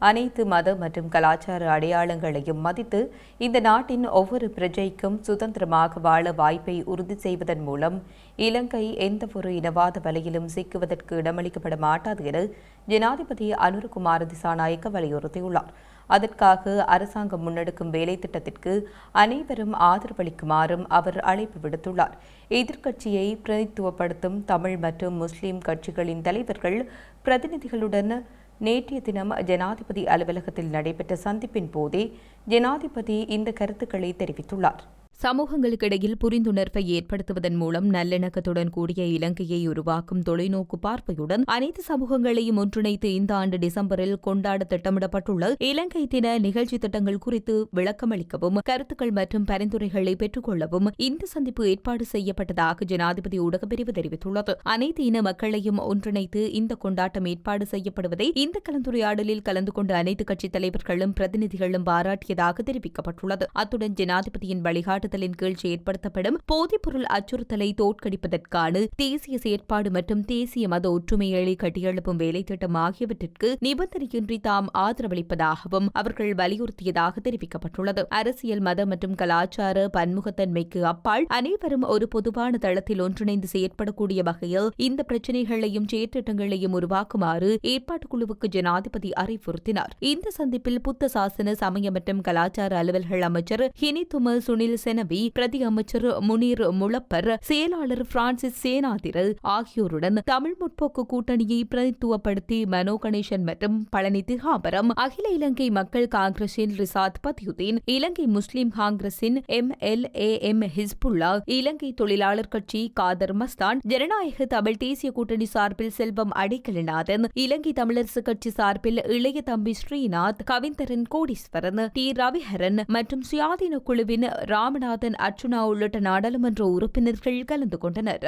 அனைத்து மத மற்றும் கலாச்சார அடையாளங்களையும் மதித்து இந்த நாட்டின் ஒவ்வொரு பிரஜைக்கும் சுதந்திரமாக வாழ வாய்ப்பை உறுதி செய்வதன் மூலம் இலங்கை எந்தவொரு இனவாத வலையிலும் சிக்குவதற்கு இடமளிக்கப்பட மாட்டாது என ஜனாதிபதி அனுரகுமார திசாநாயக்க வலியுறுத்தியுள்ளார். அதற்காக அரசாங்கம் முன்னெடுக்கும் வேலை திட்டத்திற்கு அனைவரும் ஆதரவளிக்குமாறும் அவர் அழைப்பு விடுத்துள்ளார். எதிர்க்கட்சியை பிரதித்துவப்படுத்தும் தமிழ் மற்றும் முஸ்லிம் கட்சிகளின் தலைவர்கள் பிரதிநிதிகளுடன் நேற்றைய தினம் ஜனாதிபதி அலுவலகத்தில் நடைபெற்ற சந்திப்பின் போதே ஜனாதிபதி இந்த கருத்துக்களை தெரிவித்துள்ளார். சமூகங்களுக்கிடையில் புரிந்துணர்வை ஏற்படுத்துவதன் மூலம் நல்லிணக்கத்துடன் கூடிய இலங்கையை உருவாக்கும் தொலைநோக்கு பார்வையுடன் அனைத்து சமூகங்களையும் ஒன்றிணைத்து இந்த ஆண்டு டிசம்பரில் கொண்டாட திட்டமிடப்பட்டுள்ள இலங்கை தின நிகழ்ச்சி திட்டங்கள் குறித்து விளக்கமளிக்கவும் கருத்துக்கள் மற்றும் பரிந்துரைகளை பெற்றுக் கொள்ளவும் இந்த சந்திப்பு ஏற்பாடு செய்யப்பட்டதாக ஜனாதிபதி ஊடகப்பிரிவு தெரிவித்துள்ளது. அனைத்து இன மக்களையும் ஒன்றிணைத்து இந்த கொண்டாட்டம் ஏற்பாடு செய்யப்படுவதை இந்த கலந்துரையாடலில் கலந்து கொண்ட அனைத்து கட்சித் தலைவர்களும் பிரதிநிதிகளும் பாராட்டியதாக தெரிவிக்கப்பட்டுள்ளது. அத்துடன் ஜனாதிபதியின் வழிகாட்டு கீழ் செயற்படுத்தப்படும் போதைப்பொருள் அச்சுறுத்தலை தோற்கடிப்பதற்கான தேசிய செயற்பாடு மற்றும் தேசிய மத ஒற்றுமையை கட்டியெழுப்பும் வேலை திட்டம் ஆகியவற்றிற்கு நிபந்தனையின்றி தாம் ஆதரவளிப்பதாகவும் அவர்கள் வலியுறுத்தியதாக தெரிவிக்கப்பட்டுள்ளது. அரசியல் மத மற்றும் கலாச்சார பன்முகத்தன்மைக்கு அப்பால் அனைவரும் ஒரு பொதுவான தளத்தில் ஒன்றிணைந்து செயற்படக்கூடிய வகையில் இந்த பிரச்சினைகளையும் செயற்திட்டங்களையும் உருவாக்குமாறு ஏற்பாட்டுக்குழுவுக்கு ஜனாதிபதி அறிவுறுத்தினார். இந்த சந்திப்பில் புத்த சாசன சமய மற்றும் கலாச்சார அலுவல்கள் அமைச்சர் ஹினிதும சுனில் செனவி, பிரதி அமைச்சர் முனீர் முளப்பர், செயலாளர் பிரான்சிஸ் சேனாதிர ஆகியோருடன் தமிழ் முற்போக்கு கூட்டணியை பிரதித்துவப்படுத்தி மனோ கணேசன் மற்றும் பழனி திகாம்பரம், அகில இலங்கை மக்கள் காங்கிரசின் ரிசாத் பதியுதீன், இலங்கை முஸ்லிம் காங்கிரசின் MLAM ஹிஸ்புல்லா, இலங்கை தொழிலாளர் கட்சி காதர் மஸ்தான், ஜனநாயக தமிழ் தேசிய கூட்டணி சார்பில் செல்வம் அடைக்கலநாதன், இலங்கை தமிழரசு கட்சி சார்பில் இளைய தம்பி ஸ்ரீநாத், கவிந்தரன் கோடீஸ்வரன், டி ரவிஹரன் மற்றும் சுயாதீன குழுவின் ராமநாதன் அர்ச்சுனா உள்ளிட்ட நாடாளுமன்ற உறுப்பினர்கள் கலந்து கொண்டனர்.